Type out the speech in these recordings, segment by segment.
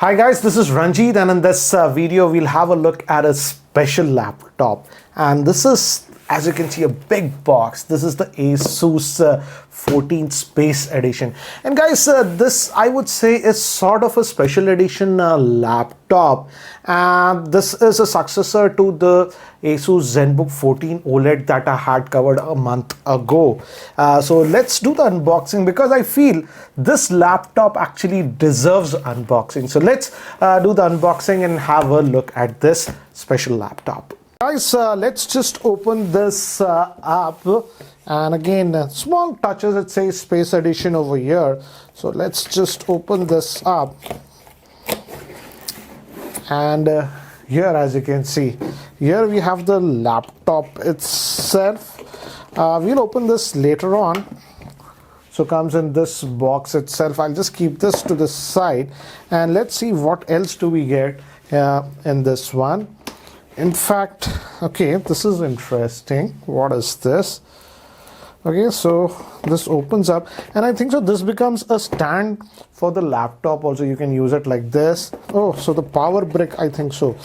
Hi guys, this is Ranjit, and in this video we'll have a look at a special laptop, and this is, as you can see, a big box. This is the Asus 14 Space Edition, and guys, this I would say is sort of a special edition laptop, and this is a successor to the Asus Zenbook 14 OLED that I had covered a month ago. So let's do the unboxing, because I feel this laptop actually deserves unboxing. So let's do the unboxing and have a look at this special laptop. Guys, let's just open this up, and again, small touches. It says Space Edition over here, so let's just open this up. And here, as you can see, here we have the laptop itself. We'll open this later on. So comes in this box itself. I'll just keep this to the side, and let's see what else do we get in this one. In fact, okay, this is interesting. What is this? Okay, so this opens up, and I think so this becomes a stand for the laptop also. You can use it like this. Oh, so the power brick, I think so,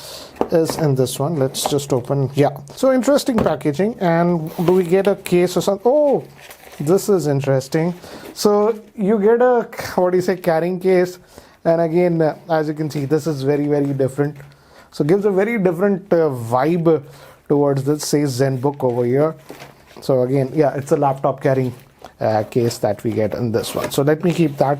is in this one. Let's just open. Yeah, so interesting packaging. And do we get a case or something? Oh, this is interesting. So you get a, what do you say, carrying case, and again, as you can see, this is very, very different. So gives a very different vibe towards this. Says Zenbook over here. So again, yeah, it's a laptop carrying case that we get in this one. So let me keep that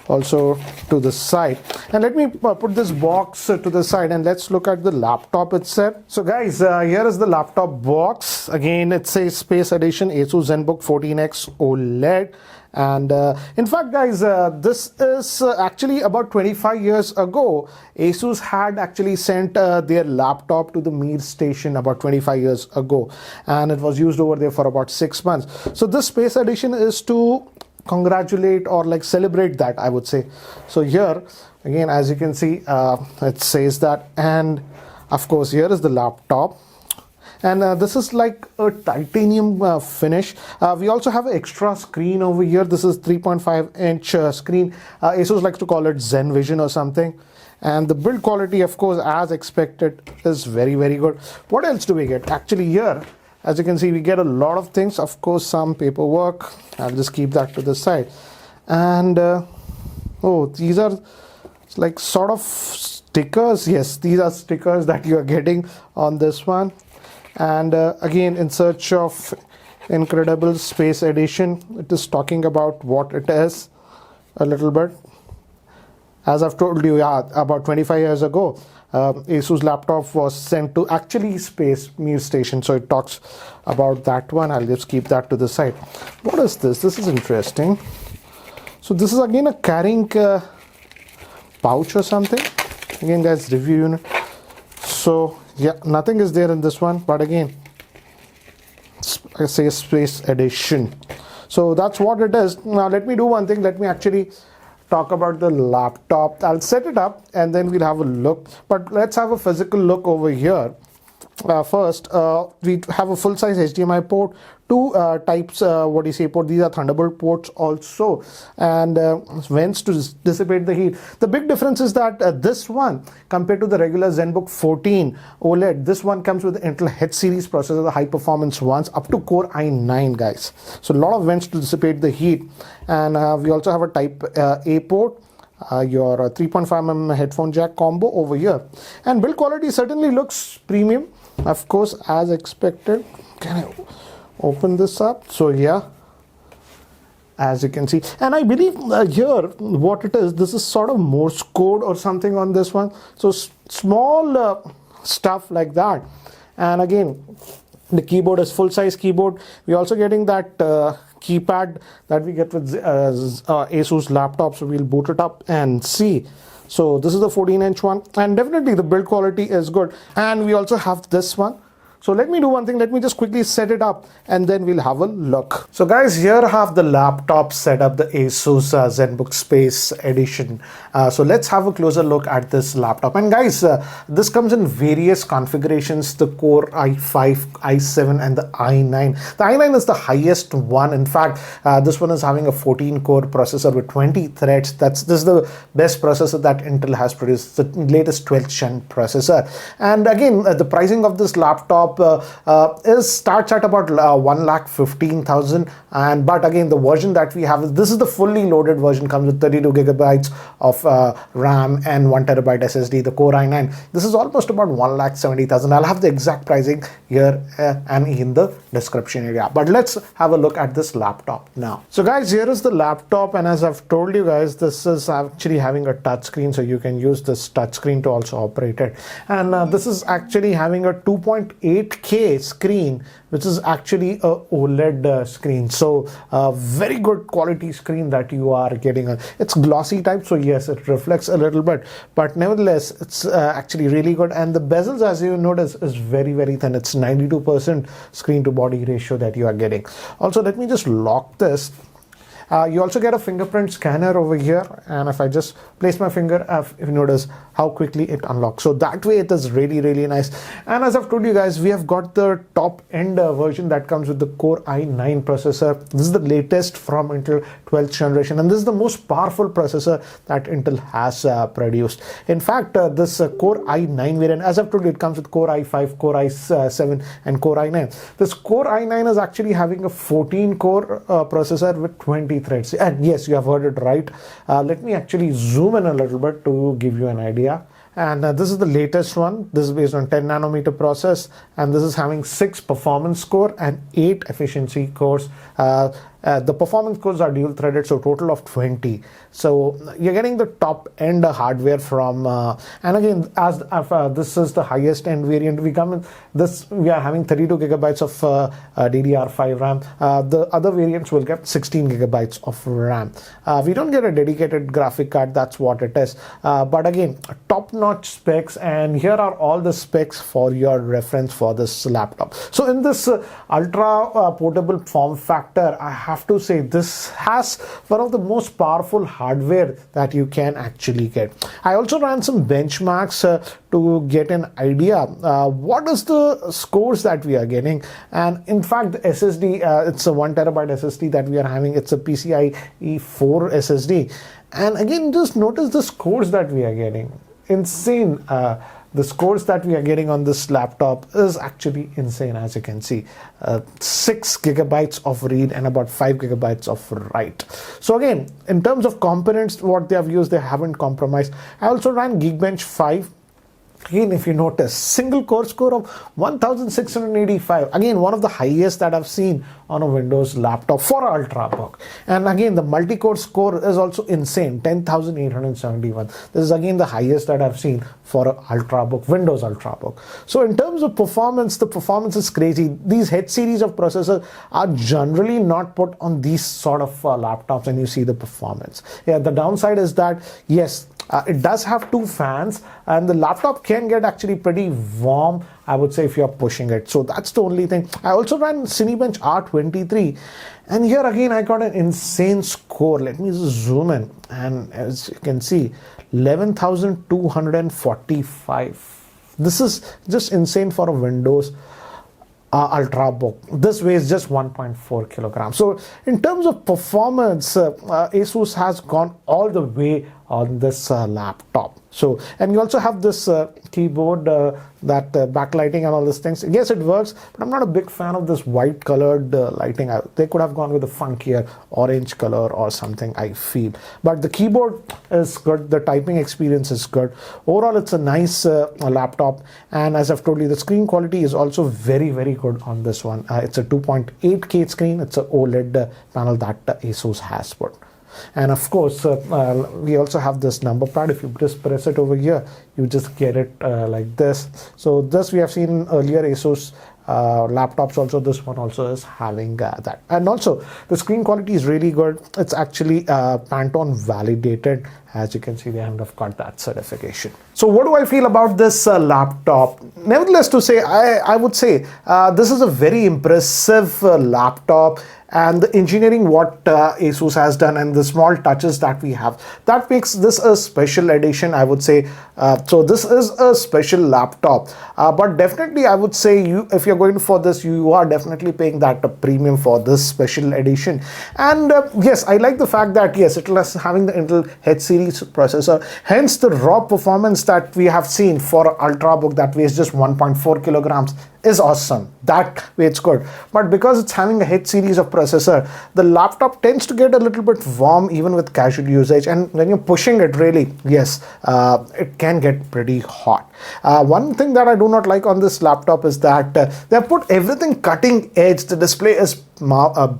also to the side, and let me put this box to the side, and let's look at the laptop itself. So guys, here is the laptop box. Again, it says Space Edition Asus Zenbook 14X OLED. And in fact, guys, this is actually about 25 years ago. Asus had actually sent their laptop to the Mir station about 25 years ago, and it was used over there for about 6 months. So this Space Edition is to congratulate or like celebrate that, I would say. So here again, as you can see, it says that, and of course here is the laptop. And this is like a titanium finish. We also have an extra screen over here. This is 3.5-inch screen. Asus likes to call it Zen Vision or something. And the build quality, of course, as expected, is very, very good. What else do we get? Actually, here, as you can see, we get a lot of things. Of course, some paperwork. I'll just keep that to the side. And oh, these are like sort of stickers. Yes, these are stickers that you are getting on this one. And again, in search of incredible Space Edition, it is talking about what it is a little bit. As I've told you, yeah, about 25 years ago, Asus laptop was sent to actually Space Mir station. So it talks about that one. I'll just keep that to the side. What is this? This is interesting. So this is again a carrying pouch or something. Again, guys, review unit. So yeah, nothing is there in this one, but again, I say Space Edition. So that's what it is. Now let me do one thing. Let me actually talk about the laptop. I'll set it up and then we'll have a look. But let's have a physical look over here. First, we have a full-size HDMI port, two types, what do you say, port. These are Thunderbolt ports also, and vents to dissipate the heat. The big difference is that this one, compared to the regular Zenbook 14 OLED, this one comes with the Intel H series processor, the high performance ones, up to Core i9, guys. So a lot of vents to dissipate the heat. And we also have a Type A port, your 3.5mm headphone jack combo over here, and build quality certainly looks premium, of course, as expected. Can I open this up? So yeah, as you can see, and I believe here what it is, this is sort of Morse code or something on this one. So small stuff like that. And again, the keyboard is full-size keyboard. We're also getting that keypad that we get with Asus laptops. So we'll boot it up and see. So this is the 14-inch one, and definitely the build quality is good. And we also have this one. So let me do one thing. Let me just quickly set it up and then we'll have a look. So guys, here I have the laptop set up, the Asus Zenbook Space Edition. So let's have a closer look at this laptop. And guys, this comes in various configurations, the Core i5, i7 and the i9. The i9 is the highest one. In fact, this one is having a 14-core processor with 20 threads. This is the best processor that Intel has produced, the latest 12th gen processor. And again, the pricing of this laptop starts at about 1,15,000, and but again the version that we have is this is the fully loaded version, comes with 32 gigabytes of RAM and 1 terabyte SSD, the Core i9. This is almost about 1,70,000. I'll have the exact pricing here and in the description area, but let's have a look at this laptop now. So guys, here is the laptop, and as I've told you guys, this is actually having a touch screen, so you can use this touch screen to also operate it. And this is actually having a 2.8K screen, which is actually a OLED screen. So very good quality screen that you are getting. It's glossy type, so yes, it reflects a little bit, but nevertheless it's actually really good. And the bezels, as you notice, is very thin. It's 92% screen to body ratio that you are getting. Also, let me just lock this. You also get a fingerprint scanner over here, and if I just place my finger, if you notice how quickly it unlocks, so that way it is really nice. And as I've told you guys, we have got the top end version that comes with the Core i9 processor. This is the latest from Intel 12th generation, and this is the most powerful processor that Intel has produced. In fact, this Core i9 variant, as I've told you, it comes with Core i5, Core i7 and Core i9. This Core i9 is actually having a 14-core processor with 20 threads. And yes, you have heard it right. Let me actually zoom in a little bit to give you an idea. And this is the latest one. This is based on 10 nanometer process, and this is having 6 performance core and 8 efficiency cores. The performance cores are dual threaded, so total of 20. So you're getting the top end hardware from and again, as this is the highest end variant, we are having 32 gigabytes of DDR5 RAM. The other variants will get 16 gigabytes of RAM. We don't get a dedicated graphic card, that's what it is, but again, top-notch specs, and here are all the specs for your reference for this laptop. So in this ultra portable form factor, I have to say this has one of the most powerful hardware that you can actually get. I also ran some benchmarks to get an idea what is the scores that we are getting. And in fact, the SSD, it's a 1 terabyte SSD that we are having. It's a PCIe 4 SSD, and again, just notice the scores that we are getting. Insane. The scores that we are getting on this laptop is actually insane, as you can see. 6 gigabytes of read and about 5 gigabytes of write. So again, in terms of components, what they have used, they haven't compromised. I also ran Geekbench 5. Again, if you notice, single core score of 1685. Again, one of the highest that I've seen on a Windows laptop for an Ultrabook. And again, the multi-core score is also insane, 10,871. This is again the highest that I've seen for an Ultrabook, Windows Ultrabook. So in terms of performance, the performance is crazy. These H series of processors are generally not put on these sort of laptops, and you see the performance. Yeah, the downside is that, yes, it does have 2 fans, and the laptop can get actually pretty warm, I would say, if you're pushing it. So that's the only thing. I also ran Cinebench R23, and here again I got an insane score. Let me just zoom in, and as you can see, 11,245. This is just insane for a Windows Ultrabook. This weighs just 1.4 kilograms. So in terms of performance, Asus has gone all the way on this laptop. So, and you also have this keyboard, that backlighting and all these things. Yes, it works, but I'm not a big fan of this white colored lighting. They could have gone with a funkier orange color or something, I feel. But the keyboard is good. The typing experience is good. Overall, it's a nice laptop. And as I've told you, the screen quality is also very good on this one. It's a 2.8K screen. It's an OLED panel that Asus has put. And of course, we also have this number pad. If you just press it over here, you just get it like this. So this we have seen earlier Asus laptops also. This one also is having that. And also the screen quality is really good. It's actually Pantone validated, As you can see, they have got that certification. So what do I feel about this laptop? Nevertheless, to say, I would say this is a very impressive laptop, and the engineering what Asus has done and the small touches that we have, that makes this a special edition, I would say. So this is a special laptop, but definitely I would say if you're going for this, you are definitely paying that a premium for this special edition. And yes, I like the fact that yes, it is having the Intel H series processor, hence the raw performance that we have seen for Ultrabook that weighs just 1.4 kilograms is awesome. That way it's good. But because it's having a H series of processor, the laptop tends to get a little bit warm even with casual usage, and when you're pushing it, really, yes, it can get pretty hot. One thing that I do not like on this laptop is that they have put everything cutting edge. The display is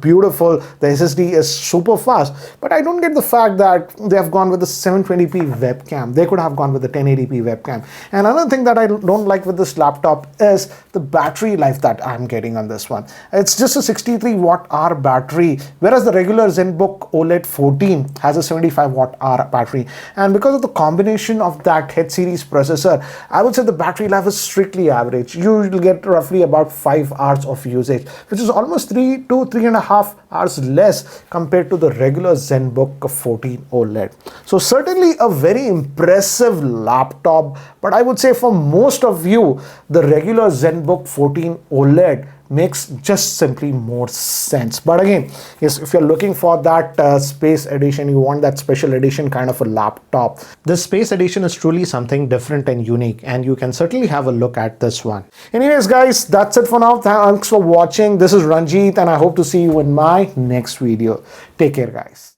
beautiful, the SSD is super fast, but I don't get the fact that they have gone with the 720p webcam. They could have gone with the 1080p webcam. And another thing that I don't like with this laptop is the battery life that I'm getting on this one. It's just a 63 watt hour battery, whereas the regular Zenbook OLED 14 has a 75 watt hour battery. And because of the combination of that H series processor, I would say the battery life is strictly average. You will get roughly about 5 hours of usage, which is almost 3 to 3.5 hours less compared to the regular Zenbook 14 OLED. So certainly a very impressive laptop, but I would say for most of you, the regular Zenbook 14 OLED makes just simply more sense. But again, yes, if you're looking for that space edition, you want that special edition kind of a laptop, this space edition is truly something different and unique, and you can certainly have a look at this one. Anyways guys, that's it for now. Thanks for watching. This is Ranjit, and I hope to see you in my next video. Take care guys.